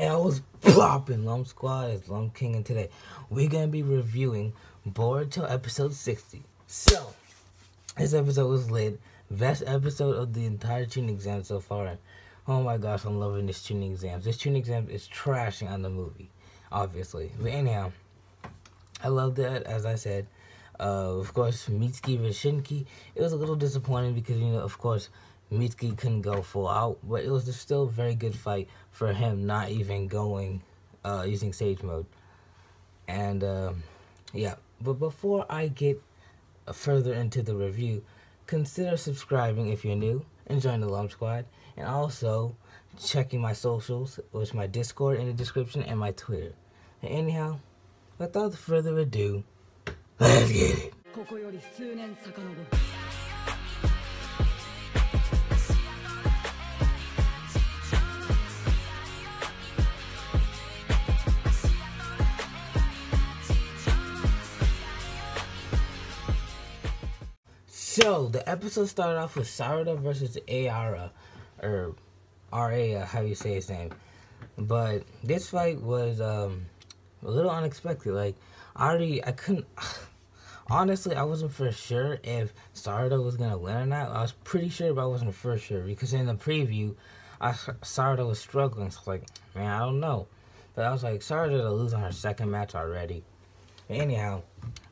And I was popping Lump Squad as Lump King, and today we're gonna be reviewing Boruto episode 60. So, this episode was lit. Best episode of the entire tuning exam so far. And oh my gosh, I'm loving this tuning exam. This tuning exam is trashing on the movie, obviously. But anyhow, I loved it, as I said. Of course, MITSUKI vs SHINKI. It was a little disappointing because, of course, MITSUKI couldn't go full out, but it was still a very good fight for him not even going, using Sage Mode. And, yeah. But before I get further into the review, consider subscribing if you're new and join the Lump Squad. And also, checking my socials, which my Discord in the description and my Twitter. And anyhow, without further ado, let's get it. So, the episode started off with Sarada versus Ara, or Ra, how you say his name. But this fight was a little unexpected. Like, I couldn't... Honestly, I wasn't for sure if Sarada was going to win or not. I was pretty sure, but I wasn't for sure. Because in the preview, Sarada was struggling. So I was like, man, I don't know. But I was like, Sarada to lose on her second match already. But anyhow,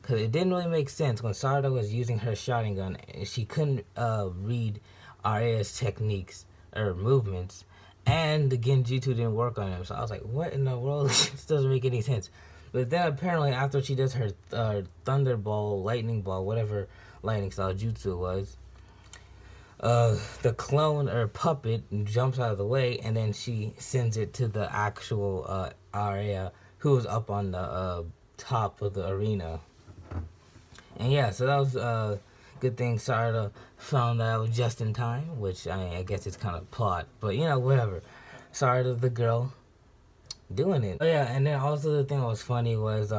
because it didn't really make sense when Sarada was using her shotting gun. She couldn't read Ara's techniques or movements. And the Genjutsu didn't work on him. So I was like, what in the world? This doesn't make any sense. But then apparently after she does her Thunderball, Lightning Ball, whatever lightning style jutsu was, the clone or puppet jumps out of the way, and then she sends it to the actual Arya, who was up on the top of the arena. And yeah, so that was a good thing Sarada found that out just in time, which I guess it's kind of plot, but whatever. Sarada, the girl, doing it. Oh yeah, and then also the thing that was funny was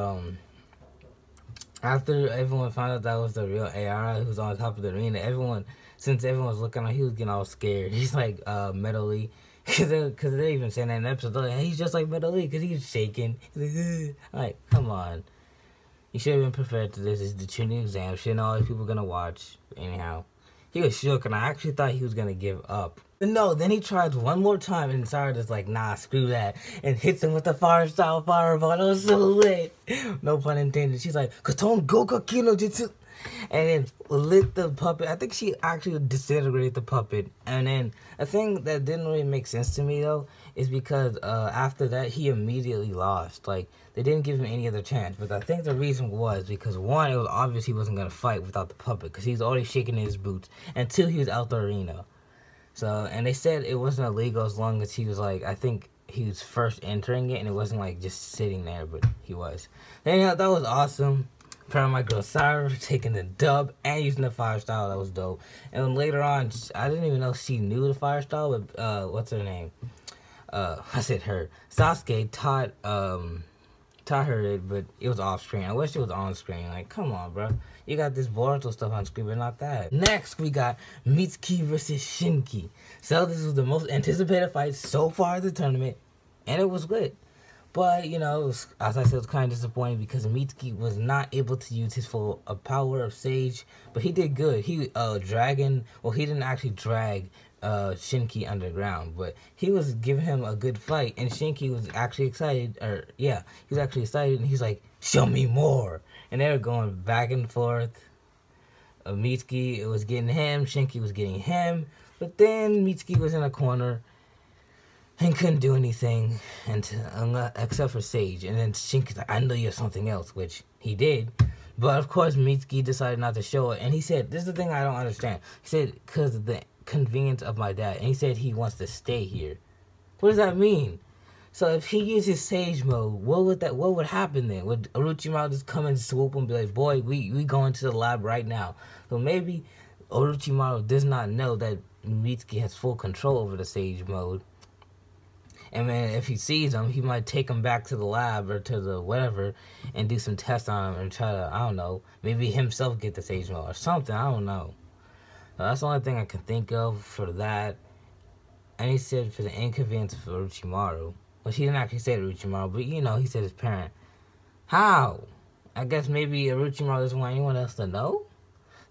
after everyone found out that was the real Ara who was on top of the arena, since everyone was looking at him, he was getting all scared. He's like Metal Lee, because they even saying that in the episode, like, hey, he's just like Metal Lee because he's shaking. He's like, come on, you should have been prepared to this. It's the tuning exam. Shit, all these people gonna watch. Anyhow, he was shook, and I actually thought he was gonna give up. But no, then he tries one more time, and Sarada's like, nah, screw that, and hits him with the fire-style fireball. That was so lit. No pun intended. She's like, Katon Goka Kino Jitsu. And then lit the puppet. I think she actually disintegrated the puppet. And then a thing that didn't really make sense to me, though, is because after that, he immediately lost. Like, they didn't give him any other chance. But I think the reason was because, one, it was obvious he wasn't going to fight without the puppet, because he's already shaking in his boots. And two, he was out the arena. So, and they said it wasn't illegal as long as he was like, I think he was first entering it, and it wasn't like just sitting there, but he was. Anyhow, that was awesome. Proud of my girl Sarah taking the dub and using the fire style. That was dope. And then later on, I didn't even know she knew the fire style, but what's her name? I said her. Sasuke taught her it, but it was off screen. I wish it was on screen. Like, come on, bro. You got this Boruto stuff on screen, but not that. Next, we got MITSUKI versus SHINKI. So this was the most anticipated fight so far in the tournament, and it was good. But, it was, as I said, it was kind of disappointing because MITSUKI was not able to use his full power of Sage, but he did good. He, he didn't actually drag SHINKI underground, but he was giving him a good fight, and SHINKI was actually excited, he was actually excited, and he's like, show me more. And they were going back and forth. MITSUKI was getting him, SHINKI was getting him, but then MITSUKI was in a corner and couldn't do anything except for Sage. And then SHINKI's like, I know you're something else, which he did. But of course, MITSUKI decided not to show it. And he said, this is the thing I don't understand. He said, because of the convenience of my dad. And he said he wants to stay here. What does that mean? So if he uses Sage Mode, what would happen then? Would Orochimaru just come and swoop and be like, boy, we going to the lab right now? So maybe Orochimaru does not know that MITSUKI has full control over the Sage Mode. And then if he sees him, he might take him back to the lab or to the whatever and do some tests on him and try to, I don't know, maybe himself get the Sage Mode or something. I don't know. So that's the only thing I can think of for that. And he said for the inconvenience of Orochimaru. Well, she didn't actually say Orochimaru, but you know, he said his parent. How? I guess maybe Orochimaru doesn't want anyone else to know?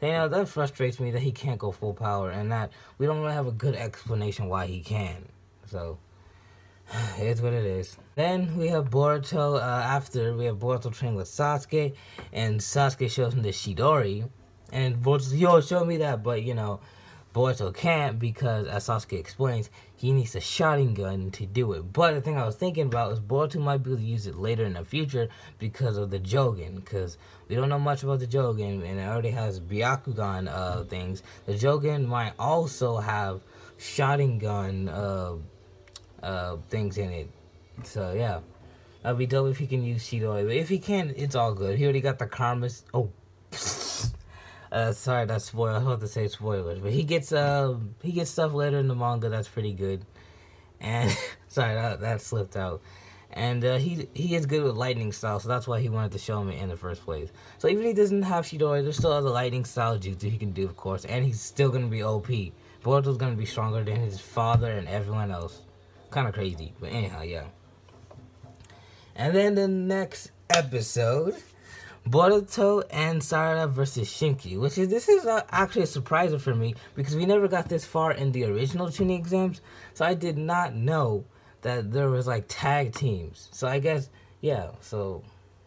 You know, that frustrates me that he can't go full power and that we don't really have a good explanation why he can. So, it's what it is. Then we have Boruto, after we have Boruto training with Sasuke, and Sasuke shows him the Chidori. And Boruto says, yo, show me that, but you know, Boruto can't because, as Sasuke explains, he needs a Sharingan to do it. But the thing I was thinking about is Boruto might be able to use it later in the future because of the Jogen. Because we don't know much about the Jogen, and it already has Byakugan things. The Jogen might also have Sharingan things in it. So yeah, that'd be dope if he can use Chidori. But if he can, it's all good. He already got the karmas. Oh. Sorry, that's spoiled. I was about to say spoilers, but he gets stuff later in the manga that's pretty good. And sorry, that slipped out. And he is good with lightning style, so that's why he wanted to show me in the first place. So even if he doesn't have Chidori, there's still other lightning style jutsu he can do, of course, and he's still gonna be OP. Boruto's gonna be stronger than his father and everyone else. Kind of crazy, but anyhow, yeah. And then the next episode, Boruto and Sarada versus Shinki, this is actually a surprise for me because we never got this far in the original Chunin exams, so I did not know that there was like tag teams. So I guess, yeah, so,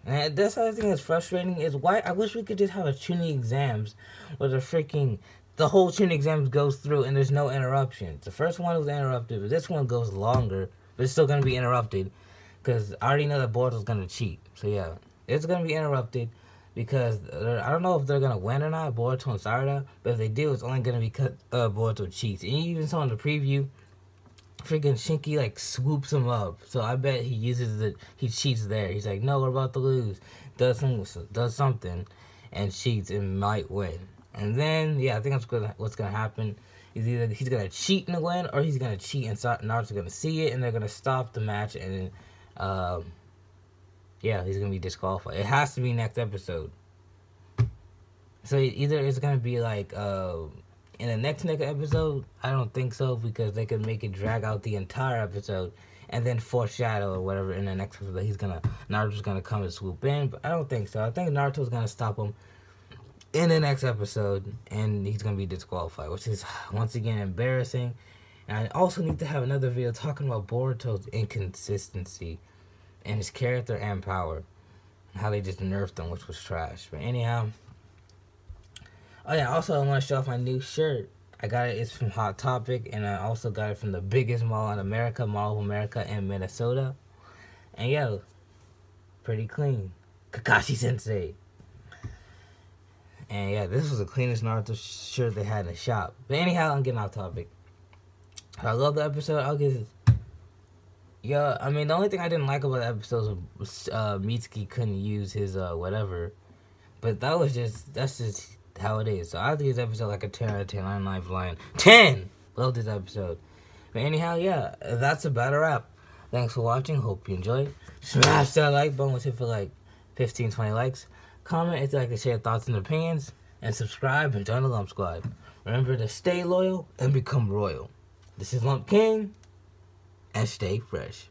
and that's the other thing that's frustrating is why I wish we could just have a Chunin exams where the whole Chunin exams goes through and there's no interruptions. The first one was interrupted, but this one goes longer, but it's still going to be interrupted because I already know that Boruto's going to cheat. So yeah, it's going to be interrupted because I don't know if they're going to win or not, Boruto and Sarada, but if they do, it's only going to be because Boruto cheats. And you even saw in the preview, freaking Shinki like swoops him up. So I bet he cheats there. He's like, no, we're about to lose. Does something and cheats and might win. And then, yeah, I think that's what's going to happen. Is either he's going to cheat and win, or he's going to cheat and Naruto's going to see it, and they're going to stop the match, and yeah, he's going to be disqualified. It has to be next episode. So either it's going to be like, in the next episode, I don't think so, because they could make it drag out the entire episode, and then foreshadow or whatever in the next episode, Naruto's going to come and swoop in, but I don't think so. I think Naruto's going to stop him in the next episode, and he's going to be disqualified, which is, once again, embarrassing. And I also need to have another video talking about Boruto's inconsistency in his character and power, and how they just nerfed him, which was trash. But anyhow, oh yeah, also I want to show off my new shirt. I got it, it's from Hot Topic, and I also got it from the biggest mall in America, Mall of America in Minnesota. And yo, pretty clean. Kakashi Sensei. And yeah, this was the cleanest Naruto shirt they had in the shop. But anyhow, I'm getting off topic. I love the episode. I'll give it. Yeah, I mean, the only thing I didn't like about the episode was Mitsuki couldn't use his whatever. But that's just how it is. So I'll give this episode like a 10 out of 10. I'm not lying. 10! Love this episode. But anyhow, yeah, that's about a wrap. Thanks for watching. Hope you enjoyed. Smash that like button. Let's hit for like 15, 20 likes. Comment if you like to share thoughts and opinions, and subscribe and join the Lump Squad. Remember to stay loyal and become royal. This is Lump King, and stay fresh.